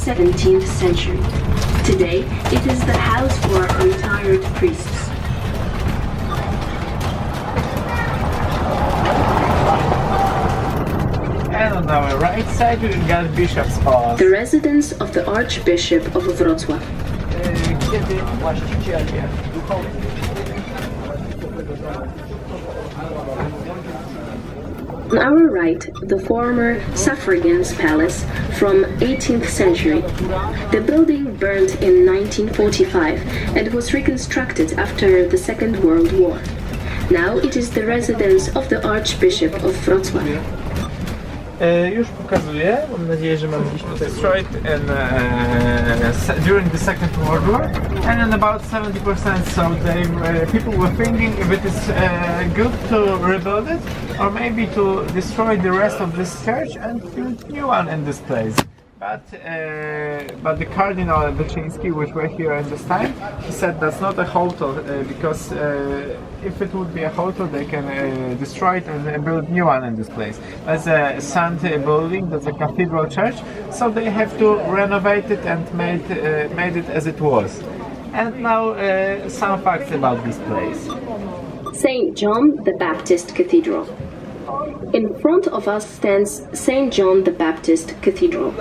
17th century. Today, it is the house for retired priests. And on our right side, we've got Bishop's Palace. The residence of the Archbishop of Wrocław. Kiedy właściciele duchowni. On our right, the former Suffragan's Palace from 18th century. The building burned in 1945 and was reconstructed after the Second World War. Now it is the residence of the Archbishop of Wrocław. Już pokazuję, mam nadzieję, że mam gdzieś tutaj destroyed during the Second World War, and in about 70%, so people were thinking if it is good to rebuild it, or maybe to destroy the rest of this church and build new one in this place. But the Cardinal Wyczyński, which were here at this time, he said that's not a hotel because if it would be a hotel, they can destroy it and build new one in this place. That's a sand building, that's a cathedral church, so they have to renovate it and made it as it was. And now some facts about this place. St. John the Baptist Cathedral. In front of us stands St. John the Baptist Cathedral.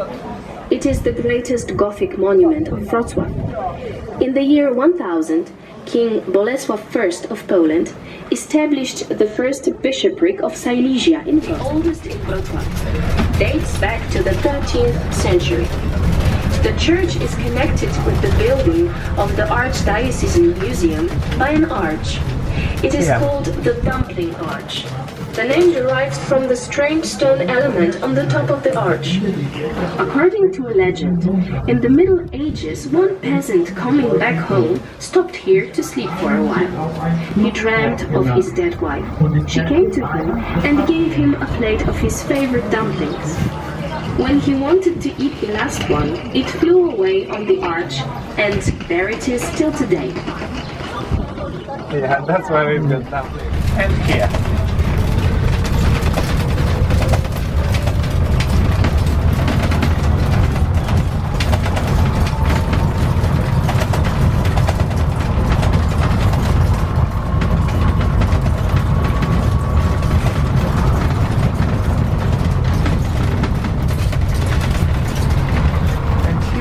It is the greatest Gothic monument of Wrocław. In the year 1000, King Bolesław I of Poland established the first bishopric of Silesia in the oldest in Wrocław. Dates back to the 13th century. The church is connected with the building of the Archdiocesan Museum by an arch. It is called the Dumpling Arch. The name derives from the strange stone element on the top of the arch. According to a legend, in the Middle Ages, one peasant coming back home stopped here to sleep for a while. He dreamt of his dead wife. She came to him and gave him a plate of his favorite dumplings. When he wanted to eat the last one, it flew away on the arch, and there it is till today. Yeah, that's why we've got dumplings. And here.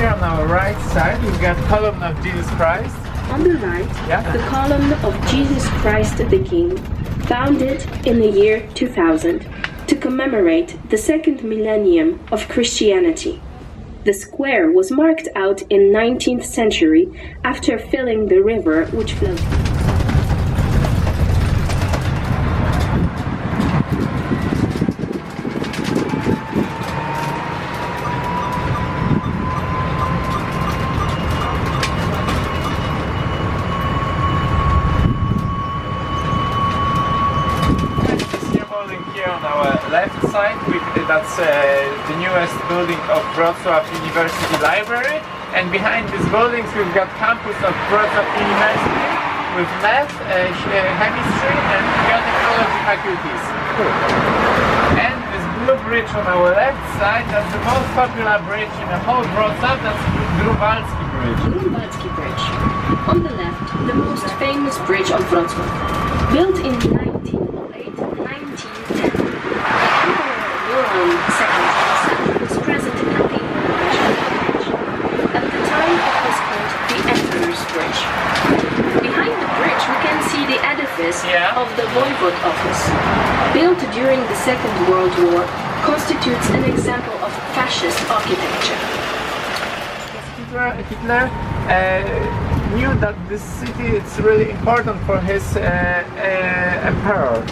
On our right side, we've got column of Jesus Christ. On the right, the column of Jesus Christ the King, founded in the year 2000 to commemorate the second millennium of Christianity. The square was marked out in 19th century after filling the river which flowed. On our left side, that's the newest building of Wrocław University Library, and behind these buildings we've got campus of Wrocław University with math, chemistry and biotechnology faculties. And this blue bridge on our left side, that's the most popular bridge in the whole Wrocław, that's Grunwaldzki Bridge. Grunwaldzki Bridge. On the left, the most famous bridge of Wrocław. Built in 1908-1910. Second was present in the bridge. At the time it was called the Emperor's Bridge. Behind the bridge we can see the edifice of the Voivode office. Built during the Second World War, constitutes an example of fascist architecture. Hitler knew that this city is really important for his emperor.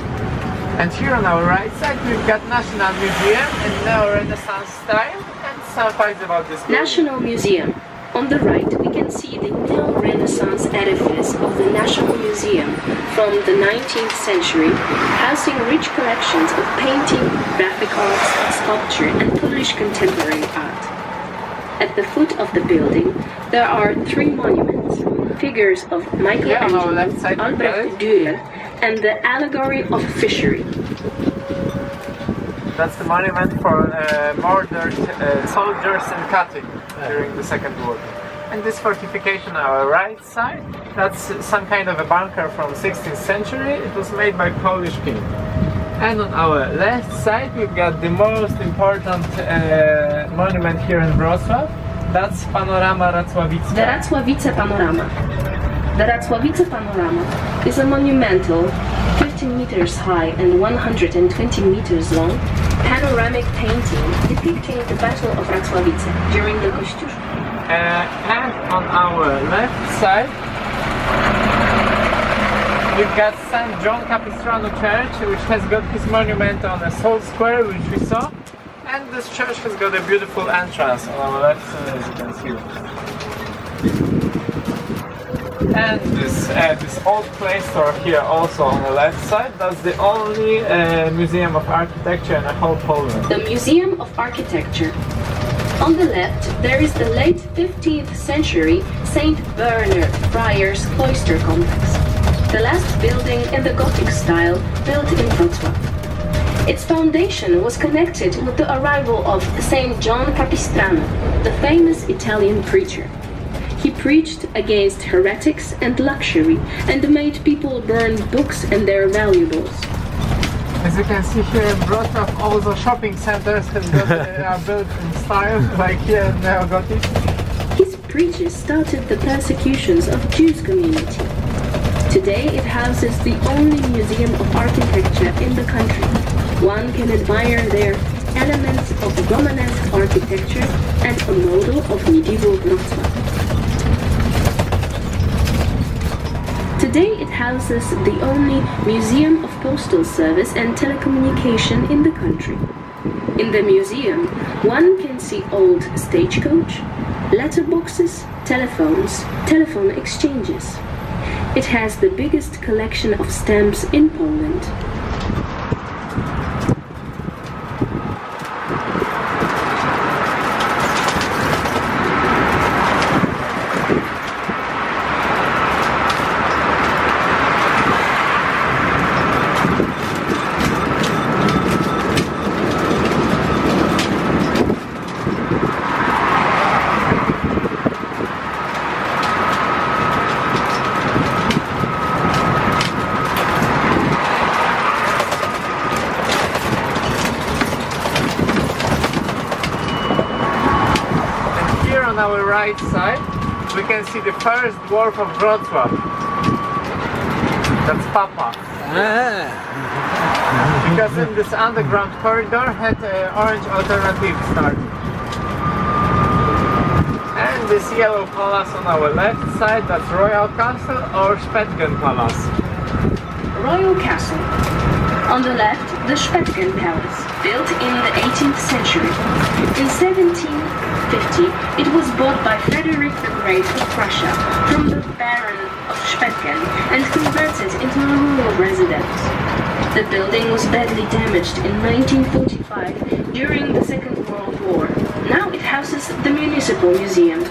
And here on our right side we've got National Museum in Neo-Renaissance style and some facts about this building. National Museum. On the right we can see the Neo-Renaissance edifice of the National Museum from the 19th century, housing rich collections of painting, graphic arts, sculpture and Polish contemporary art. At the foot of the building there are three monuments, figures of Michelangelo, Albrecht Dürer and the allegory of fishery. That's the monument for murdered soldiers in cutting. during the Second World War. And this fortification on our right side, that's some kind of a bunker from 16th century. It was made by Polish king. And on our left side we've got the most important monument here in Wrocław. That's Panorama Racławicka. The Racławice Panorama. The Racławice Panorama is a monumental, 15 meters high and 120 meters long, panoramic painting depicting the Battle of Racławice during the Kościuszko. And on our left side we've got St. John Capistrano Church, which has got his monument on a Soul Square, which we saw. And this church has got a beautiful entrance on our left side, as you can see. And this old clay store here also on the left side, that's the only museum of architecture in the whole Poland. The Museum of Architecture. On the left, there is the late 15th century St. Bernard Friars Cloister Complex, the last building in the Gothic style built in Wrocław. Its foundation was connected with the arrival of St. John Capistrano, the famous Italian preacher. He preached against heretics and luxury and made people burn books and their valuables. As you can see here in Wrocław, all the shopping centers are built in style, like here in Neo-Gothic. His preaching started the persecutions of Jews community. Today it houses the only museum of architecture in the country. One can admire their elements of Romanesque architecture and a model of medieval Wrocław. Today it houses the only museum of postal service and telecommunication in the country. In the museum, one can see old stagecoach, letterboxes, telephones, telephone exchanges. It has the biggest collection of stamps in Poland. On our right side, we can see the first dwarf of Wrocław. That's Papa. Because in this underground corridor had orange alternative starting. And this yellow palace on our left side, that's Royal Castle or Spetgen Palace. Royal Castle. On the left, the Spetgen Palace, built in the 18th century. In 1750, it was bought by Frederick the Great of Prussia from the Baron of Spetgen and converted into a rural residence. The building was badly damaged in 1945 during the Second World War. Now it houses the Municipal Museum.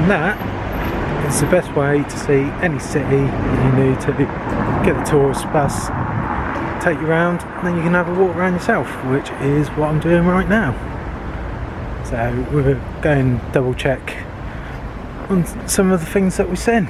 And that is the best way to see any city you need to. Get the tourist bus, take you around, and then you can have a walk around yourself, which is what I'm doing right now. So we're going to double check on some of the things that we've seen.